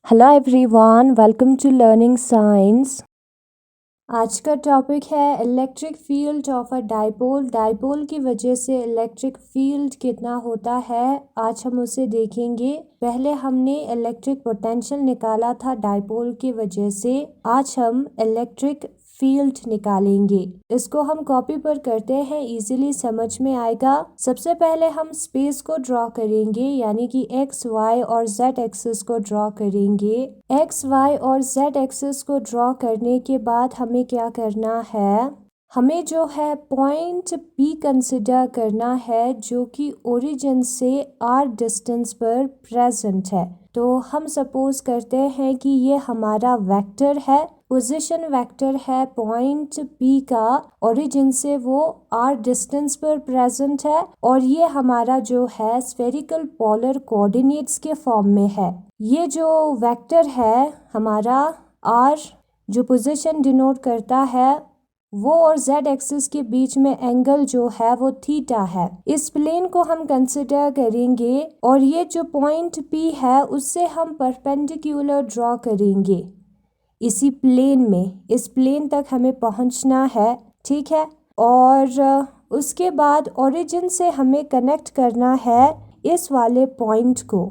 Hello everyone, welcome to learning science. आज का topic है electric field of a dipole. Dipole की वजह से इलेक्ट्रिक फील्ड कितना होता है, आज हम उसे देखेंगे। पहले हमने इलेक्ट्रिक पोटेंशियल निकाला था डाइपोल की वजह से, आज हम इलेक्ट्रिक फील्ड निकालेंगे। इसको हम कॉपी पर करते हैं, इजीली समझ में आएगा। सबसे पहले हम स्पेस को ड्रॉ करेंगे, यानी कि एक्स वाई और जेड एक्सिस को ड्रॉ करेंगे। एक्स वाई और जेड एक्सिस को ड्रॉ करने के बाद हमें क्या करना है, हमें जो है पॉइंट पी कंसिडर करना है, जो कि ओरिजिन से आर डिस्टेंस पर प्रेजेंट है। तो हम सपोज करते हैं कि ये हमारा वेक्टर है, पोजीशन वेक्टर है पॉइंट पी का, ओरिजिन से वो आर डिस्टेंस पर प्रेजेंट है, और ये हमारा जो है स्फेरिकल पोलर कोऑर्डिनेट्स के फॉर्म में है। ये जो वेक्टर है हमारा आर, जो पोजीशन डिनोट करता है, वो और जेड एक्सिस के बीच में एंगल जो है वो थीटा है। इस प्लेन को हम कंसिडर करेंगे, और ये जो पॉइंट पी है उससे हम परपेंडिकुलर ड्रॉ करेंगे इसी प्लेन में। इस प्लेन तक हमें पहुंचना है, ठीक है। और उसके बाद ओरिजिन से हमें कनेक्ट करना है इस वाले पॉइंट को।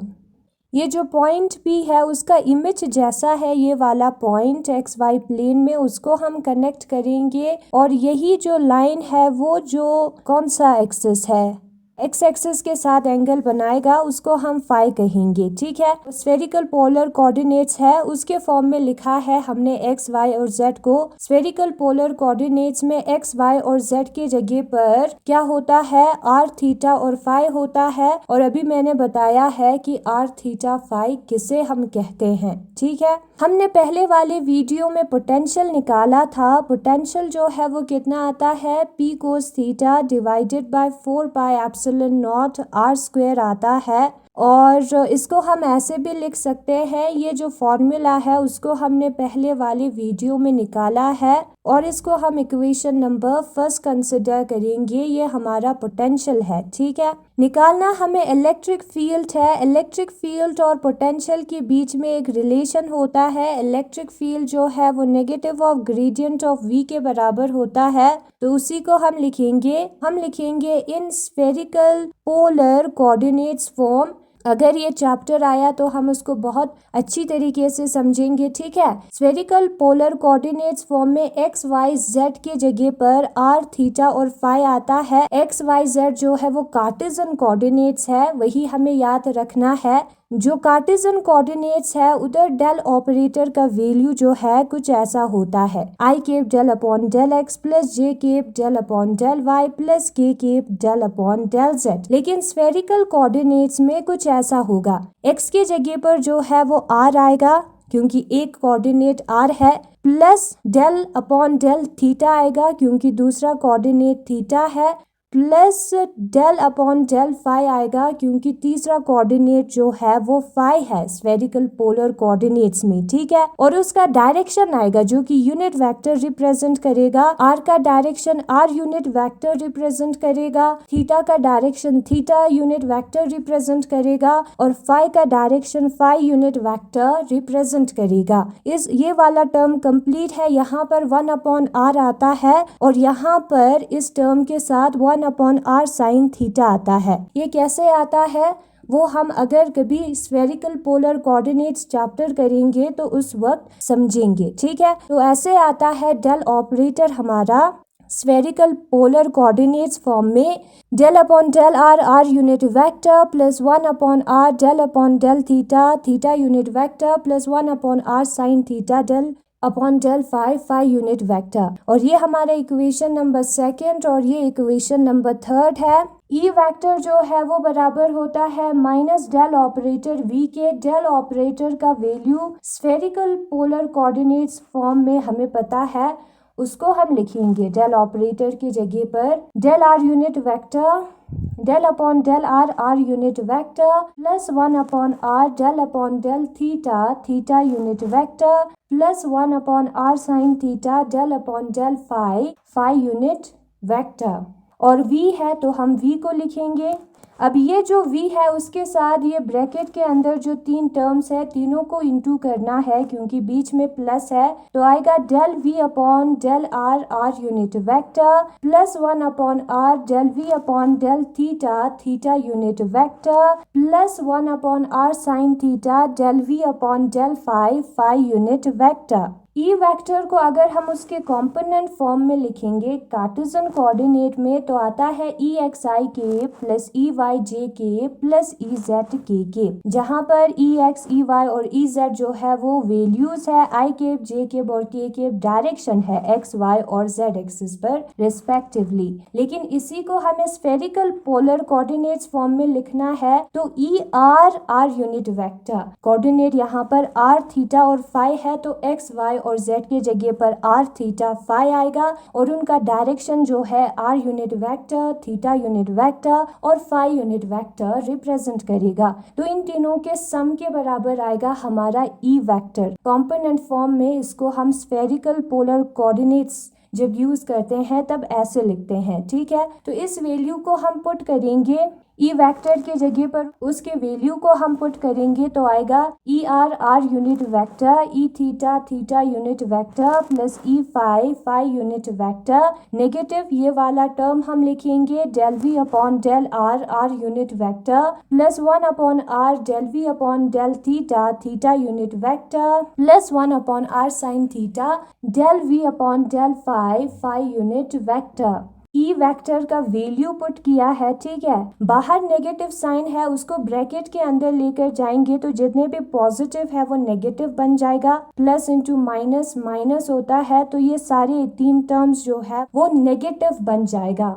ये जो पॉइंट पी है उसका इमेज जैसा है ये वाला पॉइंट एक्स वाई प्लेन में, उसको हम कनेक्ट करेंगे। और यही जो लाइन है वो जो कौन सा एक्सिस है, एक्स एक्सिस के साथ एंगल बनाएगा, उसको हम फाई कहेंगे, ठीक है। स्फेरिकल पोलर कोऑर्डिनेट्स है, उसके फॉर्म में लिखा है हमने एक्स वाई और जेड को। स्फेरिकल पोलर कोऑर्डिनेट्स में एक्स वाई और जेड के जगह पर क्या होता है, आर थीटा और फाई होता है। और अभी मैंने बताया है कि आर थीटा फाई किसे हम कहते हैं, ठीक है। हमने पहले वाले वीडियो में पोटेंशियल निकाला था। पोटेंशियल जो है वो कितना आता है, p cos theta divided by 4 pi epsilon naught r square आता है। और इसको हम ऐसे भी लिख सकते हैं, ये जो फॉर्मूला है उसको हमने पहले वाले वीडियो में निकाला है, और इसको हम इक्वेशन नंबर फर्स्ट कंसिडर करेंगे। ये हमारा पोटेंशियल है, ठीक है। निकालना हमें इलेक्ट्रिक फील्ड है। इलेक्ट्रिक फील्ड और पोटेंशियल के बीच में एक रिलेशन होता है। इलेक्ट्रिक फील्ड जो है वो negative of gradient of v के बराबर होता है, तो उसी को हम लिखेंगे in spherical polar coordinates form. अगर ये चैप्टर आया तो हम उसको बहुत अच्छी तरीके से समझेंगे, ठीक है। स्फेरिकल पोलर कोऑर्डिनेट्स फॉर्म में एक्स वाई जेड के जगह पर आर थीटा और फाई आता है। एक्स वाई जेड जो है वो कार्टेशियन कोऑर्डिनेट्स है, वही हमें याद रखना है। जो कार्टेशियन कोऑर्डिनेट्स है उधर डेल ऑपरेटर का वैल्यू जो है कुछ ऐसा होता है, i cap del upon del x plus j cap del upon del y plus k cap del upon del z. लेकिन स्फेरिकल कोऑर्डिनेट्स में कुछ ऐसा होगा, एक्स के जगह पर जो है वो आर आएगा क्योंकि एक कोऑर्डिनेट आर है, plus del upon del theta आएगा क्योंकि दूसरा कोऑर्डिनेट थीटा है, plus del upon del phi आएगा क्योंकि तीसरा कोऑर्डिनेट जो है वो फाई है स्फेरिकल पोलर कोऑर्डिनेट्स में, ठीक है। और उसका डायरेक्शन आएगा जो कि यूनिट वेक्टर रिप्रेजेंट करेगा। आर का direction r unit vector represent करेगा, थीटा का direction theta unit vector represent करेगा, और फाई का direction phi unit vector represent करेगा। ये वाला टर्म कंप्लीट है। यहाँ पर 1 अपॉन आर आता है, और यहाँ पर इस टर्म के साथ 1 अपॉन आर साइन थीटा आता है। ये कैसे आता है वो हम अगर कभी स्फेरिकल पोलर कोऑर्डिनेट्स चैप्टर करेंगे तो उस वक्त समझेंगे, ठीक है। तो ऐसे आता है डेल ऑपरेटर हमारा स्फेरिकल पोलर कोऑर्डिनेट्स फॉर्म में, del upon del r r unit vector plus 1 upon r del upon del theta theta unit vector plus 1 upon r sine theta del upon del phi unit vector. और ये हमारा equation number second, और ये equation number third है। E vector जो है वो बराबर होता है माइनस डेल ऑपरेटर वी के। डेल ऑपरेटर का value spherical polar coordinates form में हमें पता है, उसको हम लिखेंगे डेल ऑपरेटर की जगह पर del r unit vector del upon del r r unit vector plus 1 upon r del upon del theta theta unit vector plus 1 upon r sine theta del upon del phi phi unit vector. और v है तो हम v को लिखेंगे अब ये जो v है उसके साथ ये ब्रैकेट के अंदर जो 3 टर्म्स है तीनों को इंटू करना है क्योंकि बीच में प्लस है, तो आएगा del v upon del r, r unit vector, plus 1 upon r del v upon del theta, theta unit vector, plus 1 upon r sine theta del v upon del phi, phi unit vector. E vector को अगर हम उसके component form में लिखेंगे Cartesian coordinate में तो आता है ई एक्स आई के प्लस ई वाई जे के प्लस ई जेड के, जहाँ पर ई एक्स ई वाई और ई जेड जो है वो वैल्यूज है, आई केप जे केप और के केप डायरेक्शन है एक्स वाई और जेड एक्सिस पर रिस्पेक्टिवली। लेकिन इसी को हमें स्फेरिकल पोलर कोऑर्डिनेट्स फॉर्म में लिखना है तो E r, r unit vector, coordinate यहाँ पर आर थीटा और फाई है तो एक्स वाई और z की जगह पर r थीटा फाई आएगा और उनका डायरेक्शन जो है r unit vector, theta unit vector और फाई यूनिट वेक्टर रिप्रेजेंट करेगा। तो इन तीनों के सम के बराबर आएगा हमारा ई वेक्टर। कंपोनेंट फॉर्म में इसको हम स्फेरिकल पोलर कोऑर्डिनेट्स जब यूज करते हैं तब ऐसे लिखते हैं, ठीक है। तो इस वैल्यू को हम पुट करेंगे ई वेक्टर के जगह पर, उसके वैल्यू को हम पुट करेंगे तो आएगा E r, r unit vector, E theta, theta unit vector plus E phi, phi unit vector. Negative ये वाला टर्म हम लिखेंगे del v upon del r, r unit vector plus 1 upon r del v upon del theta, theta unit vector plus 1 upon r sine theta del v upon del phi, phi unit vector. E vector का value put किया है, ठीक है। बाहर negative sign है उसको bracket के अंदर लेकर जाएंगे तो जितने भी पॉजिटिव है वो नेगेटिव बन जाएगा, प्लस इंटू माइनस, माइनस होता है तो ये सारे 3 टर्म्स जो है वो नेगेटिव बन जाएगा।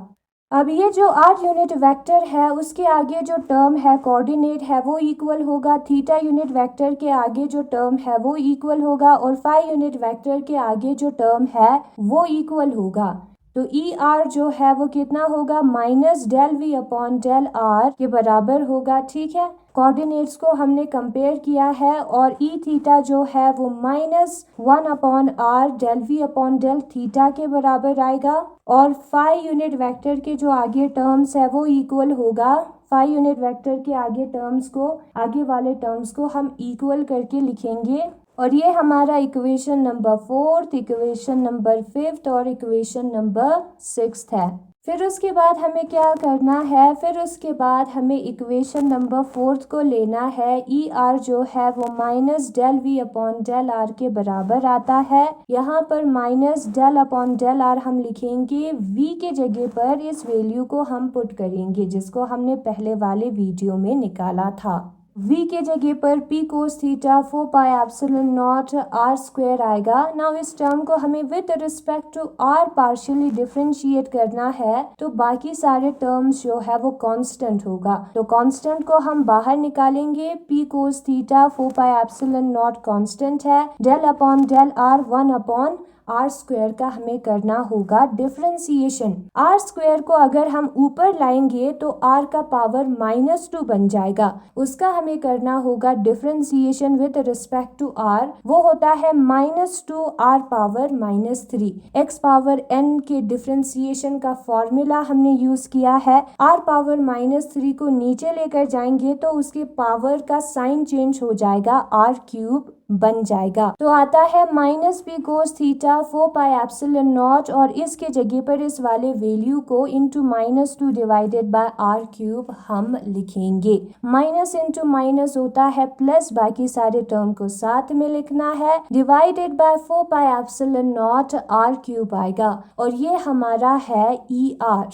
अब ये जो r यूनिट वेक्टर है उसके आगे जो टर्म है कोऑर्डिनेट है वो इक्वल होगा, थीटा यूनिट वेक्टर के आगे जो टर्म है वो इक्वल होगा और फाई यूनिट वेक्टर के आगे जो टर्म है वो इक्वल होगा। तो ई आर जो है वो कितना होगा, minus del v upon del r के बराबर होगा, ठीक है। कोऑर्डिनेट्स को हमने कंपेयर किया है और ई थीटा जो है वो minus 1 upon r del v upon del theta के बराबर आएगा और फाई यूनिट वेक्टर के जो आगे टर्म्स है वो इक्वल होगा। फाई यूनिट वेक्टर के आगे टर्म्स को, आगे वाले टर्म्स को हम इक्वल करके लिखेंगे और ये हमारा इक्वेशन नंबर 4, इक्वेशन नंबर 5 और इक्वेशन नंबर 6 है। फिर उसके बाद हमें क्या करना है, फिर उसके बाद हमें इक्वेशन नंबर 4 को लेना है। ई आर जो है वो minus del v upon del r के बराबर आता है। यहाँ पर minus del upon del r हम लिखेंगे, वी के जगह पर इस वैल्यू को हम पुट करेंगे जिसको हमने पहले वाले वीडियो में निकाला था। v के जगह पर p cos theta 4 pi epsilon naught r square आएगा। नाउ इस टर्म को हमें with respect to r partially differentiate करना है तो बाकी सारे टर्म्स जो है वो कांस्टेंट होगा। तो कांस्टेंट को हम बाहर निकालेंगे, p cos theta 4 pi epsilon naught constant है, del upon del r 1 upon r square का हमें करना होगा डिफरेंशिएशन। आर स्क्वायर को अगर हम ऊपर लाएंगे तो आर का पावर -2 बन जाएगा, उसका हमें करना होगा differentiation with respect to r, वो होता है -2 r power -3। X power n के डिफरेंशिएशन का फॉर्मूला हमने यूज किया है। आर पावर -3 को नीचे लेकर जाएंगे तो उसके पावर का साइन चेंज हो जाएगा, आर क्यूब बन जाएगा। तो आता है minus p cos theta 4 pi epsilon naught और इसके जगह पर इस वाले वैल्यू को into -2 divided by r cube हम लिखेंगे। माइनस इंटू माइनस होता है प्लस, बाकी सारे टर्म को साथ में लिखना है, divided by 4 pi epsilon naught r cube आएगा और ये हमारा है ई आर,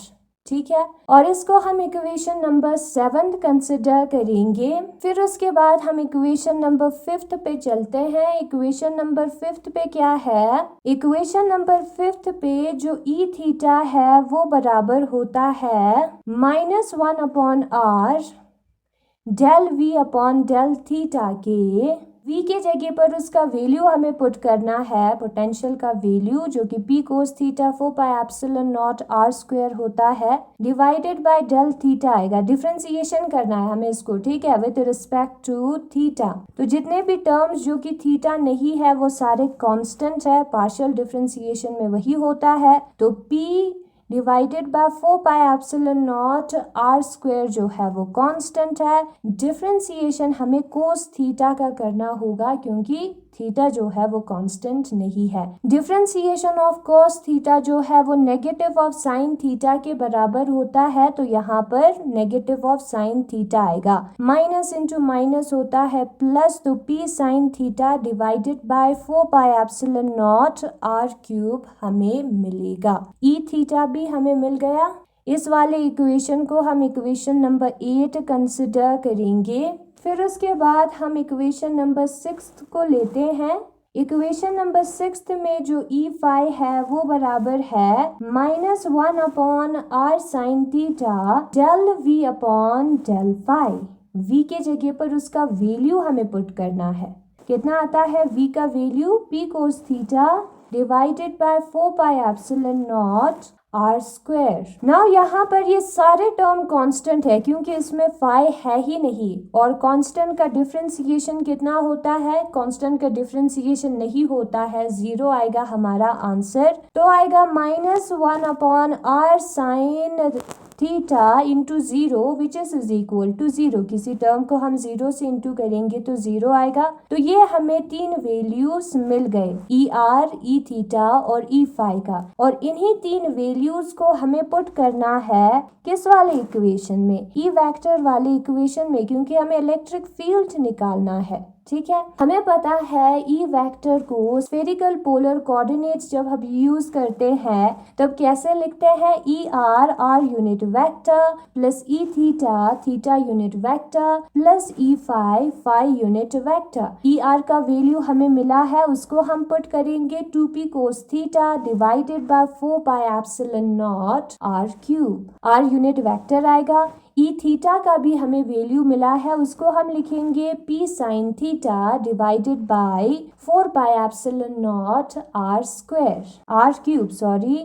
ठीक है। और इसको हम इक्वेशन नंबर 7 कंसिडर करेंगे। फिर उसके बाद हम इक्वेशन नंबर 5 पे चलते हैं। इक्वेशन नंबर 5 पे क्या है, इक्वेशन नंबर 5 पे जो ई थीटा है वो बराबर होता है -1 upon r del v upon del theta के। v के जगह पर उसका वैल्यू हमें पुट करना है, पोटेंशियल का वैल्यू, जो कि p कोस theta 4 pi epsilon naught r square होता है, डिवाइडेड बाय डेल थीटा आएगा। डिफरेंशिएशन करना है हमें इसको, ठीक है, विद रिस्पेक्ट टू थीटा। तो जितने भी टर्म्स जो कि थीटा नहीं है वो सारे कांस्टेंट है, पार्शियल डिफरेंशिएशन में वही होता है। तो p divided by 4 pi epsilon naught r square जो है वो कांस्टेंट है। डिफरेंशिएशन हमें कोस थीटा का करना होगा क्योंकि थीटा जो है वो कांस्टेंट नहीं है। डिफरेंशिएशन ऑफ कोस थीटा जो है वो नेगेटिव ऑफ साइन थीटा के बराबर होता है, तो यहाँ पर नेगेटिव ऑफ साइन थीटा आएगा। माइनस इंटू माइनस होता है प्लस, तो p sine theta divided by 4 pi epsilon naught r cube हमें मिलेगा। ई थीटा भी हमें मिल गया। इस वाले इक्वेशन को हम इक्वेशन नंबर 8 कंसिडर करेंगे। फिर उसके बाद हम इक्वेशन नंबर 6 को लेते हैं। इक्वेशन नंबर 6 में जो ई फाई है वो बराबर है -1 upon r sine theta del v upon del phi. V के जगह पर उसका वैल्यू हमें पुट करना है। कितना आता है वी का value? P cos theta divided by 4 pi epsilon naught r square. Now यहाँ पर ये सारे टर्म कांस्टेंट है क्योंकि इसमें फाई है ही नहीं, और कांस्टेंट का डिफरेंशिएशन कितना होता है? कांस्टेंट का डिफरेंशिएशन नहीं होता है, 0 आएगा हमारा आंसर। तो आएगा -1 upon r sine theta into 0 which is equal to 0। किसी टर्म को हम 0 से इंटू करेंगे तो 0 आएगा। तो ये हमें 3 वैल्यूज मिल गए, ई आर, ई थीटा और ई फाई का, और इन्हीं 3 वैल्यूज को हमें पुट करना है किस वाले इक्वेशन में? ई वेक्टर वाले इक्वेशन में, क्योंकि हमें इलेक्ट्रिक फील्ड निकालना है। ठीक है, हमें पता है ई वेक्टर को स्फेरिकल पोलर कोऑर्डिनेट्स जब हम यूज करते हैं तब कैसे लिखते हैं? E r, r unit vector, plus E theta, theta unit vector, plus E phi, phi unit vector. E r का वैल्यू हमें मिला है, उसको हम पुट करेंगे 2p cos theta divided by 4 pi epsilon naught r cube. R unit vector आएगा। E theta का भी हमें वैल्यू मिला है, उसको हम लिखेंगे p sine theta divided by 4 pi epsilon naught r square, r cube sorry,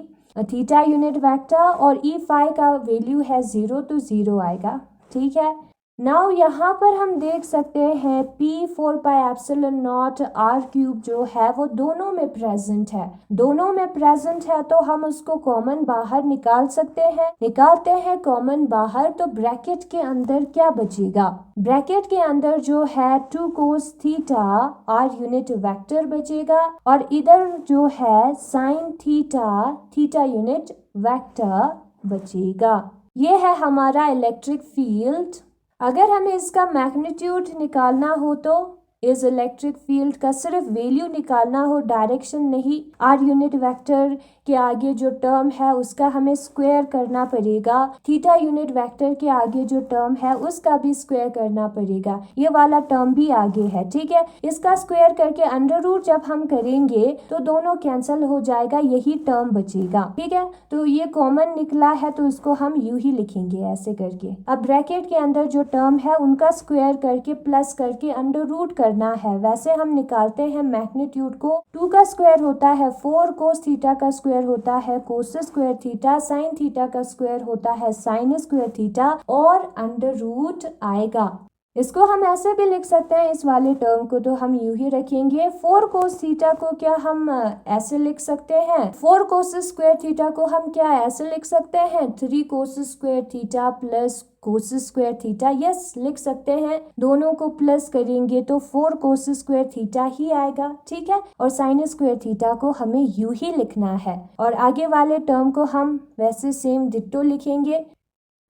theta unit vector, और ई फाई का वैल्यू है 0 तो 0 आएगा। ठीक है, नाउ यहाँ पर हम देख सकते हैं P 4 pi epsilon naught r cube जो है वो दोनों में प्रेजेंट है। दोनों में प्रेजेंट है तो हम उसको कॉमन बाहर निकाल सकते हैं। निकालते हैं कॉमन बाहर, तो ब्रैकेट के अंदर क्या बचेगा? ब्रैकेट के अंदर जो है 2 cos theta r unit vector बचेगा, और इधर जो है sine theta, theta unit vector बचेगा। ये है हमारा इलेक्ट्रिक फील्ड। अगर हमें इसका मैग्नीट्यूड निकालना हो तो इस इलेक्ट्रिक फील्ड का सिर्फ वैल्यू निकालना हो, डायरेक्शन नहीं, आर यूनिट वेक्टर के आगे जो टर्म है उसका हमें स्क्वायर करना पड़ेगा, थीटा यूनिट वेक्टर के आगे जो टर्म है उसका भी स्क्वायर करना पड़ेगा। ये वाला टर्म भी आगे है। ठीक है, इसका स्क्वायर करके अंडर रूट जब हम करेंगे तो दोनों कैंसिल हो जाएगा, यही टर्म बचेगा। ठीक है, तो ये कॉमन निकला है तो इसको हम यू ही लिखेंगे ऐसे करके। अब ब्रैकेट के अंदर जो टर्म है उनका स्क्वायर करके प्लस करके अंडर रूट करना है। वैसे हम निकालते हैं मैग्नीट्यूड को, 2 का स्क्वायर होता है 4 कोस थीटा का स्क्वायर होता है cos square theta, sine theta का स्क्वायर होता है साइन स्क्वायर थीटा, और अंडर रूट आएगा। इसको हम ऐसे भी लिख सकते हैं, इस वाले टर्म को तो हम यूं ही रखेंगे। 4 कोस थीटा को क्या हम ऐसे लिख सकते हैं? 4 कोस स्क्वायर थीटा को हम क्या ऐसे लिख सकते हैं? 3 cos square theta plus cos square theta. Yes, लिख सकते हैं। दोनों को प्लस करेंगे तो 4 कोस स्क्वायर थीटा ही आएगा। ठीक है, और साइन स्क्वायर थीटा को हमें यूं ही लिखना है, और आगे वाले टर्म को हम वैसे सेम डिट्टो लिखेंगे।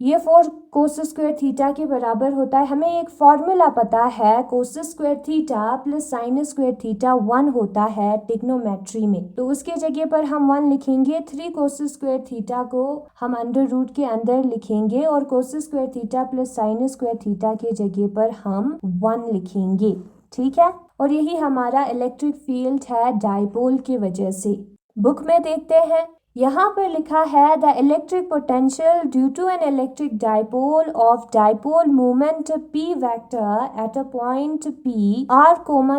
ये 4 कोस स्क्वायर थीटा के बराबर होता है। हमें एक फॉर्मूला पता है, cos square theta plus sine square theta 1 होता है ट्रिग्नोमेट्री में, तो उसके जगह पर हम 1 लिखेंगे। 3 कोस स्क्वायर थीटा को हम अंडर रूट के अंदर लिखेंगे, और cos square theta plus sine square theta के जगह पर हम 1 लिखेंगे। ठीक है, और यही हमारा इलेक्ट्रिक फील्ड है डाइपोल की वजह से। बुक में देखते हैं, यहाँ पर लिखा है the electric potential due to an electric dipole of dipole moment p vector at a point p r comma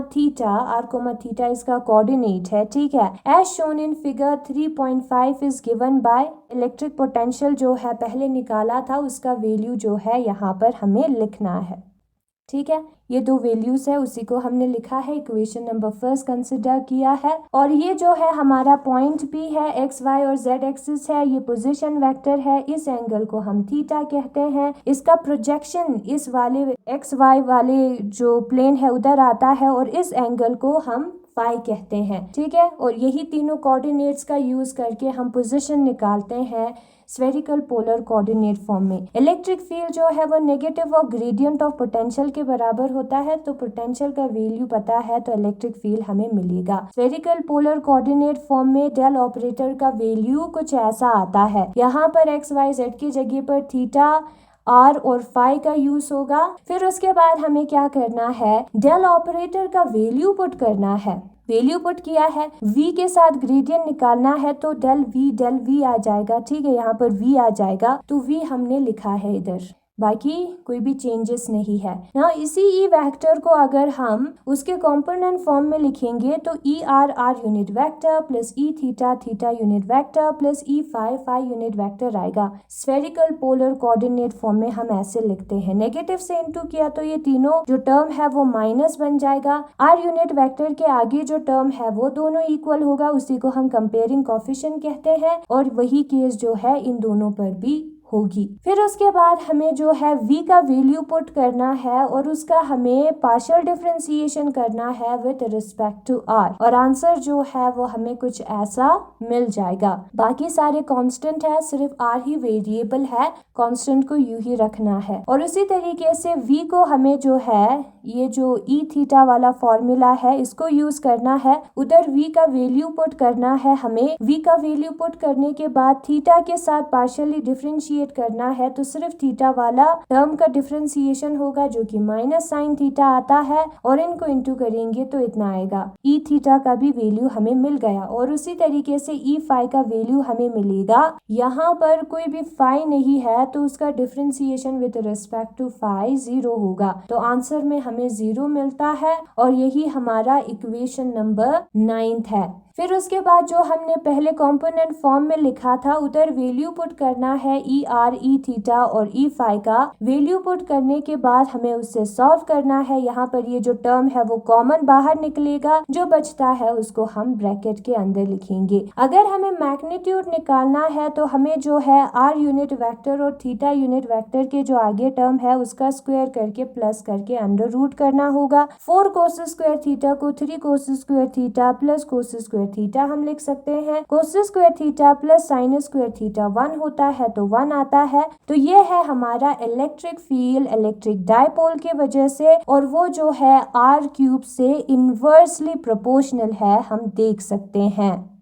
theta इसका कोऑर्डिनेट है। ठीक है, as shown in figure 3.5 is given by. Electric potential जो है पहले निकाला था उसका वैल्यू जो है यहाँ पर हमें लिखना है। ठीक है, ये दो वैल्यूज है, उसी को हमने लिखा है, इक्वेशन नंबर फर्स्ट कंसिडर किया है। और ये जो है हमारा पॉइंट भी है, एक्स वाई और जेड एक्सिस है, ये पोजीशन वेक्टर है, इस एंगल को हम थीटा कहते हैं। इसका प्रोजेक्शन इस वाले एक्स वाई वाले जो प्लेन है उधर आता है और इस एंगल को हम फाई कहते हैं, ठीक है। और यही तीनों कोऑर्डिनेट्स का यूज करके हम पोजीशन निकालते हैं स्फेरिकल पोलर कोऑर्डिनेट फॉर्म में। इलेक्ट्रिक फील्ड जो है वो नेगेटिव और ग्रेडियंट ऑफ पोटेंशियल के बराबर होता है, तो पोटेंशियल का वैल्यू पता है तो इलेक्ट्रिक फील्ड हमें मिलेगा। स्फेरिकल पोलर कोऑर्डिनेट फॉर्म में डेल ऑपरेटर का वैल्यू कुछ ऐसा आता है, यहाँ पर एक्स वाई जेड की जगह पर थीटा आर और फाई का यूज होगा। फिर उसके बाद हमें क्या करना है, डेल ऑपरेटर का वैल्यू पुट करना है। वैल्यू पुट किया है, v के साथ ग्रेडियंट निकालना है तो डेल v आ जाएगा, ठीक है, यहाँ पर v आ जाएगा तो v हमने लिखा है इधर, बाकी कोई भी चेंजेस नहीं है ना। इसी ई वेक्टर को अगर हम उसके कंपोनेंट फॉर्म में लिखेंगे तो E r unit vector plus E theta unit vector plus E phi unit vector आएगा। स्फेरिकल पोलर कोऑर्डिनेट फॉर्म में हम ऐसे लिखते हैं। नेगेटिव से इनटू किया तो ये तीनों जो टर्म है वो माइनस बन जाएगा। आर यूनिट वेक्टर के आगे जो टर्म है वो दोनों इक्वल होगा, उसी को हम कंपेयरिंग कोएफिशिएंट कहते हैं और वही केस जो है इन दोनों पर भी होगी। फिर उसके बाद हमें जो है v का वैल्यू पुट करना है और उसका हमें पार्शियल डिफरेंशिएशन करना है विद रिस्पेक्ट टू r, और आंसर जो है वो हमें कुछ ऐसा मिल जाएगा। बाकी सारे कांस्टेंट है, सिर्फ r ही वेरिएबल है, कांस्टेंट को यूं ही रखना है। और उसी तरीके से v को हमें जो है ये जो ई थीटा वाला फॉर्मूला है इसको यूज करना है, उधर v का वैल्यू पुट करना है हमें। v का वैल्यू पुट करने के बाद थीटा के साथ पार्शियली डिफरेंशिएट करना है तो सिर्फ थीटा वाला टर्म का डिफरेंशिएशन होगा जो कि माइनस साइन थीटा आता है, और इनको इंटू करेंगे तो इतना आएगा। ई थीटा का भी वैल्यू हमें मिल गया और उसी तरीके से ई फाई का वैल्यू हमें मिलेगा। यहाँ पर कोई भी फाई नहीं है तो उसका differentiation with respect to phi 0 होगा, तो आंसर में हमें 0 मिलता है और यही हमारा इक्वेशन नंबर 9 है। फिर उसके बाद जो हमने पहले कंपोनेंट फॉर्म में लिखा था उधर वैल्यू पुट करना है ई आर ई थीटा और ई फाई का। वैल्यू पुट करने के बाद हमें उससे सॉल्व करना है। यहाँ पर ये जो टर्म है वो कॉमन बाहर निकलेगा, जो बचता है उसको हम ब्रैकेट के अंदर लिखेंगे। अगर हमें मैग्नीट्यूड निकालना है तो हमें जो है आर यूनिट वेक्टर और थीटा यूनिट वेक्टर के जो आगे टर्म है उसका स्क्वायर करके प्लस करके अंडर रूट करना होगा। 4 कोस स्क्वायर थीटा को 3 cos square theta plus cos square theta हम लिख सकते हैं। Cos square theta plus sine square theta 1 होता है तो 1 आता है। तो ये है हमारा इलेक्ट्रिक फील्ड इलेक्ट्रिक डायपोल के वजह से, और वो जो है r³ से इनवर्सली प्रोपोर्शनल है, हम देख सकते हैं।